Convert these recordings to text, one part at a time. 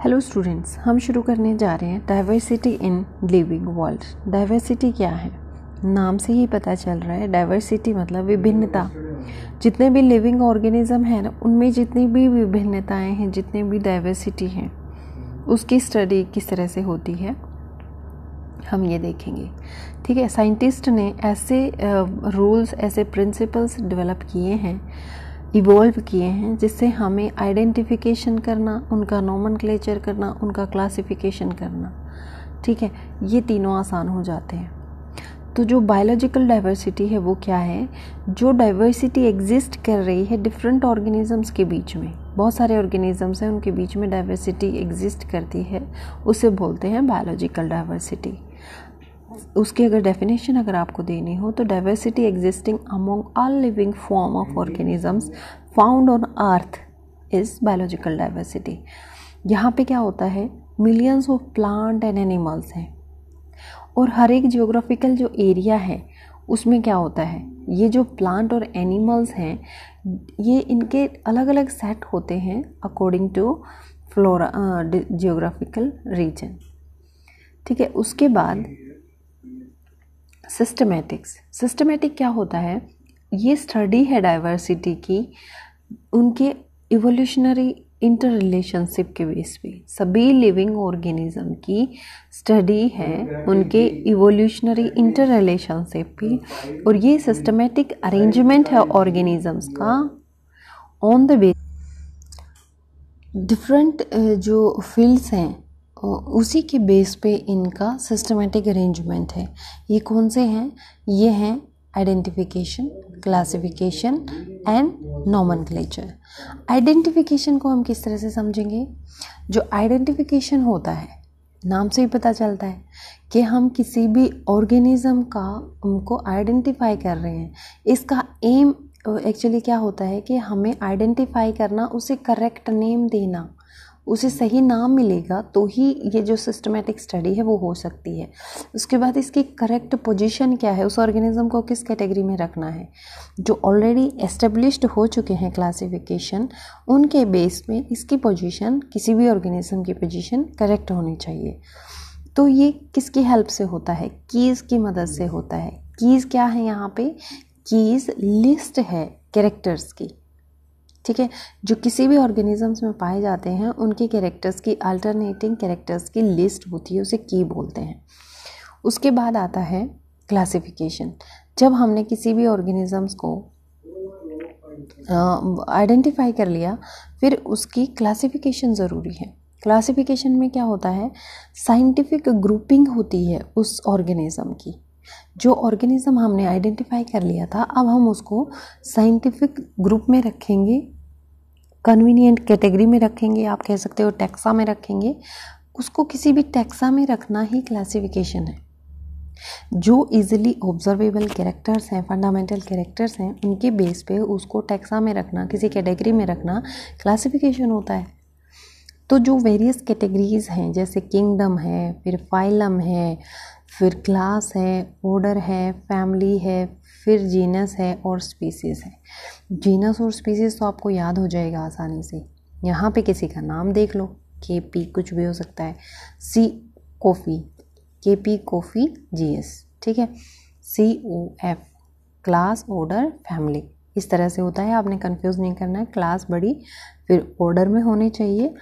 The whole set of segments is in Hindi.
हेलो स्टूडेंट्स, हम शुरू करने जा रहे हैं diversity in living world. Diversity क्या है? नाम से ही पता चल रहा है, डाइवर्सिटी मतलब विभिन्नता। जितने भी लिविंग ऑर्गेनिज्म हैं ना, उनमें जितनी भी विभिन्नताएं हैं, जितने भी डाइवर्सिटी हैं, उसकी स्टडी किस तरह से होती है हम ये देखेंगे। ठीक है, साइंटिस्ट ने ऐसे रूल्स, ऐसे प्रिंसिपल्स डेवलप किए हैं, इवॉल्व किए हैं, जिससे हमें आइडेंटिफिकेशन करना, उनका नोमेनक्लेचर करना, उनका क्लासिफिकेशन करना, ठीक है, ये तीनों आसान हो जाते हैं। तो जो बायोलॉजिकल डाइवर्सिटी है वो क्या है? जो डाइवर्सिटी एग्जिस्ट कर रही है डिफरेंट ऑर्गेनिजम्स के बीच में, बहुत सारे ऑर्गेनिजम्स हैं, उनके बीच में डाइवर्सिटी एग्जिस्ट करती है, उसे बोलते हैं बायोलॉजिकल डाइवर्सिटी। उसकी अगर डेफिनेशन अगर आपको देनी हो तो diversity existing among all living form of organisms found on earth is biological diversity. यहाँ पे क्या होता है, millions of plant and animals हैं, और हर एक जियोग्राफिकल जो एरिया है उसमें क्या होता है, ये जो प्लांट और एनिमल्स हैं ये इनके अलग अलग सेट होते हैं according to flora geographical region. ठीक है, उसके बाद सिस्टमेटिक क्या होता है? ये स्टडी है डाइवर्सिटी की उनके इवोल्यूशनरी इंटर रिलेशनशिप के बेस पे। सभी लिविंग ऑर्गेनिज्म की स्टडी है उनके इवोल्यूशनरी इंटर रिलेशनशिप पे, और ये सिस्टमेटिक अरेंजमेंट है ऑर्गेनिजम्स का ऑन द बेस डिफरेंट जो फील्ड्स हैं उसी के बेस पे इनका सिस्टमेटिक अरेंजमेंट है। ये कौन से हैं? ये हैं identification, classification and nomenclature. Identification को हम किस तरह से समझेंगे? जो आइडेंटिफिकेशन होता है, नाम से ही पता चलता है कि हम किसी भी ऑर्गेनिज्म का उनको आइडेंटिफाई कर रहे हैं। इसका एम एक्चुअली क्या होता है कि हमें आइडेंटिफाई करना, उसे करेक्ट नेम देना, उसे सही नाम मिलेगा तो ही ये जो सिस्टमेटिक स्टडी है वो हो सकती है। उसके बाद इसकी करेक्ट पोजीशन क्या है, उस ऑर्गेनिज्म को किस कैटेगरी में रखना है। जो ऑलरेडी एस्टेब्लिश्ड हो चुके हैं क्लासिफिकेशन, उनके बेस में इसकी पोजीशन, किसी भी ऑर्गेनिज्म की पोजीशन करेक्ट होनी चाहिए। तो ये किसकी हेल्प से होता है? कीज़ की मदद से होता है। कीज़ क्या है यहाँ पे? कीज़ लिस्ट है कैरेक्टर्स की। ठीक है, जो किसी भी ऑर्गेनिजम्स में पाए जाते हैं उनके कैरेक्टर्स की, अल्टरनेटिंग कैरेक्टर्स की लिस्ट होती है, उसे की बोलते हैं। उसके बाद आता है क्लासिफिकेशन। जब हमने किसी भी ऑर्गेनिजम्स को आइडेंटिफाई कर लिया, फिर उसकी क्लासिफिकेशन ज़रूरी है। क्लासिफिकेशन में क्या होता है? साइंटिफिक ग्रुपिंग होती है उस ऑर्गेनिज्म की। जो ऑर्गेनिज्म हमने आइडेंटिफाई कर लिया था, अब हम उसको साइंटिफिक ग्रुप में रखेंगे, कन्वीनियंट कैटेगरी में रखेंगे, आप कह सकते हो टैक्सा में रखेंगे। उसको किसी भी टैक्सा में रखना ही क्लासिफिकेशन है। जो इजीली ऑब्जर्वेबल कैरेक्टर्स हैं, फंडामेंटल कैरेक्टर्स हैं, उनके बेस पे उसको टैक्सा में रखना, किसी कैटेगरी में रखना क्लासिफिकेशन होता है। तो जो वेरियस कैटेगरीज हैं, जैसे किंगडम है, फिर फाइलम है, फिर क्लास है, ऑर्डर है, फैमिली है, फिर जीनस है और स्पीसीज़ है। जीनस और स्पीसीज़ तो आपको याद हो जाएगा आसानी से। यहाँ पे किसी का नाम देख लो, KP कुछ भी हो सकता है, C coffee, KP coffee, GS, ठीक है, COF क्लास, ऑर्डर, फैमिली, इस तरह से होता है। आपने कंफ्यूज नहीं करना है। क्लास बड़ी, फिर ऑर्डर में होनी चाहिए,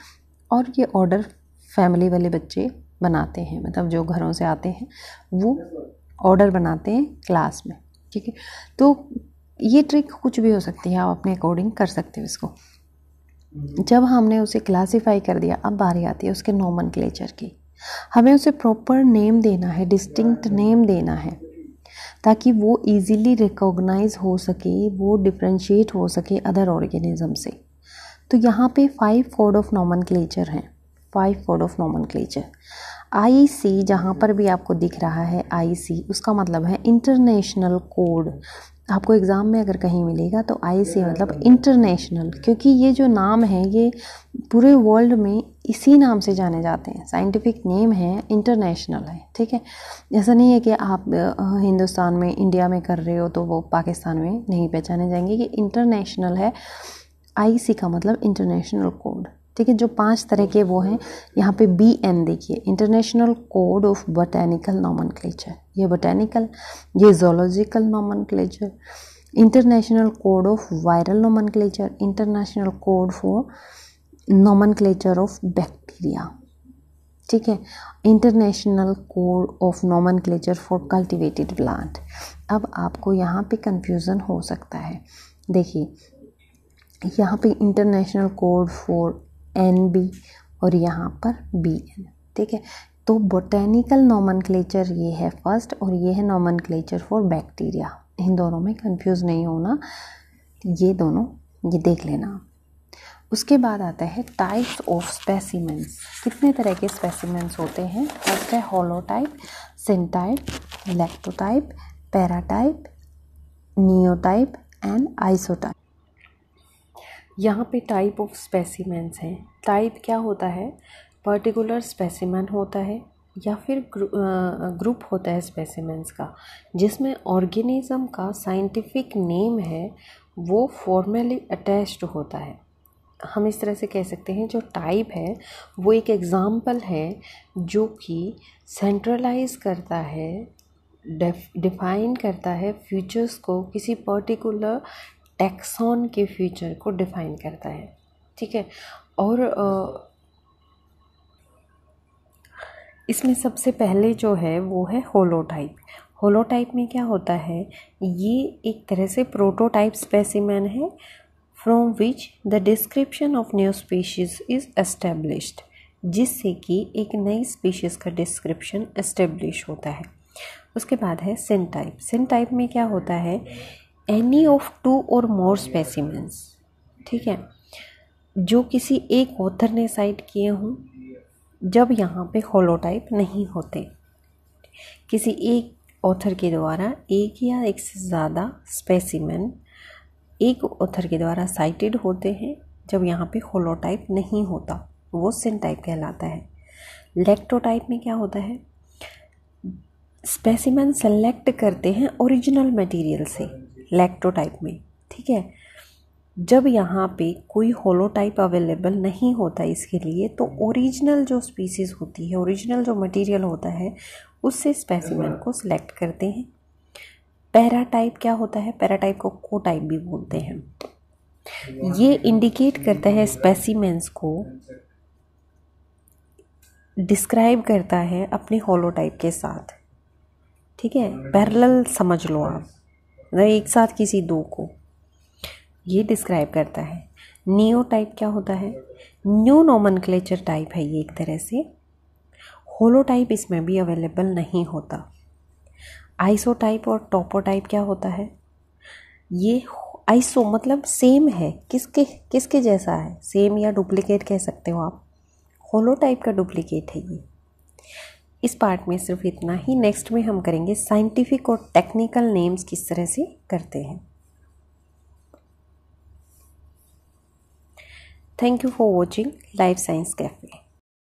और ये ऑर्डर फैमिली वाले बच्चे बनाते हैं, मतलब जो घरों से आते हैं वो ऑर्डर बनाते हैं क्लास में। ठीक है, तो ये ट्रिक कुछ भी हो सकती है, आप अपने अकॉर्डिंग कर सकते हो इसको। जब हमने उसे क्लासीफाई कर दिया, अब बारी आती है उसके नोमेनक्लेचर की। हमें उसे प्रॉपर नेम देना है, डिस्टिंक्ट नेम देना है, ताकि वो इजीली रिकॉग्नाइज हो सके, वो डिफ्रेंशिएट हो सके अदर ऑर्गेनिज्म से। तो यहाँ पे 5 कोड ऑफ नोमेनक्लेचर हैं, 5 कोड ऑफ नोमेनक्लेचर। IC जहाँ पर भी आपको दिख रहा है IC, उसका मतलब है इंटरनेशनल कोड। आपको एग्ज़ाम में अगर कहीं मिलेगा तो IC मतलब इंटरनेशनल, क्योंकि ये जो नाम है ये पूरे वर्ल्ड में इसी नाम से जाने जाते हैं। साइंटिफिक नेम है, इंटरनेशनल है। ठीक है, ऐसा नहीं है कि आप हिंदुस्तान में, इंडिया में कर रहे हो तो वो पाकिस्तान में नहीं पहचाने जाएंगे। ये इंटरनेशनल है। IC का मतलब इंटरनेशनल कोड। ठीक है। जो 5 तरह के वो हैं, यहाँ पे BN देखिए, international code of botanical nomenclature, ये बोटेनिकल, ये zoological nomenclature, international code of viral nomenclature, international code for nomenclature of bacteria, ठीक है, international code of nomenclature for cultivated plant. अब आपको यहाँ पे कंफ्यूजन हो सकता है, देखिए यहाँ पे इंटरनेशनल कोड फॉर NB और यहाँ पर BN, ठीक है। तो बोटेनिकल नॉमेनक्लेचर ये है फर्स्ट और ये है नॉमेनक्लेचर फॉर बैक्टीरिया, इन दोनों में कंफ्यूज नहीं होना, ये दोनों ये देख लेना। उसके बाद आता है टाइप्स ऑफ स्पेसिमेंस, कितने तरह के स्पेसिमेंस होते हैं। फर्स्ट है holotype, syntype, lectotype, paratype, नियोटाइप and isotype. यहाँ पे टाइप ऑफ स्पेसिमेंस हैं। टाइप क्या होता है, पर्टिकुलर स्पेसिमेन होता है या फिर ग्रुप होता है स्पेसिमेंस का, जिसमें ऑर्गेनिज्म का साइंटिफिक नेम है वो फॉर्मली अटैच्ड होता है। हम इस तरह से कह सकते हैं जो टाइप है वो एक एग्जाम्पल है जो कि सेंट्रलाइज करता है, डिफाइन करता है फीचर्स को, किसी पर्टिकुलर टैक्सॉन के फीचर को डिफाइन करता है, ठीक है। और इसमें सबसे पहले जो है वो है होलोटाइप। होलोटाइप में क्या होता है, ये एक तरह से प्रोटोटाइप स्पेसिमेन है from which the description of new species is established, जिससे कि एक नई स्पीशीज़ का डिस्क्रिप्शन एस्टेब्लिश होता है। उसके बाद है सिनटाइप। सिनटाइप में क्या होता है, एनी ऑफ 2 और मोर स्पेसिमेंस, ठीक है, जो किसी एक ऑथर ने साइट किए हों, जब यहाँ पे होलोटाइप नहीं होते। किसी एक ऑथर के द्वारा एक या एक से ज़्यादा स्पेसिमेन एक ऑथर के द्वारा साइटेड होते हैं, जब यहाँ पे होलोटाइप नहीं होता, वो सिनटाइप कहलाता है। लैक्टोटाइप में क्या होता है, स्पेसिमेन सेलेक्ट करते हैं ओरिजिनल मटेरियल से लैक्टोटाइप में, ठीक है। जब यहाँ पे कोई होलोटाइप अवेलेबल नहीं होता इसके लिए, तो ओरिजिनल जो स्पीसीज़ होती है, ओरिजिनल जो मटेरियल होता है, उससे स्पेसिमेन को सिलेक्ट करते हैं। पैराटाइप क्या होता है, पैराटाइप को कोटाइप भी बोलते हैं। ये इंडिकेट करता है स्पेसिमेंस को, डिस्क्राइब करता है अपने होलोटाइप के साथ, ठीक है। पैरेलल समझ लो आप, एक साथ किसी दो को ये डिस्क्राइब करता है। नियोटाइप क्या होता है, न्यू नॉमेनक्लेचर टाइप है ये एक तरह से, होलोटाइप इसमें भी अवेलेबल नहीं होता। आइसोटाइप और टोपोटाइप क्या होता है, ये आइसो मतलब सेम है, किसके किसके जैसा है, सेम या डुप्लीकेट कह सकते हो आप, होलोटाइप का डुप्लीकेट है ये। इस पार्ट में सिर्फ इतना ही। नेक्स्ट में हम करेंगे साइंटिफिक और टेक्निकल नेम्स किस तरह से करते हैं। Thank you for watching Life Science Cafe.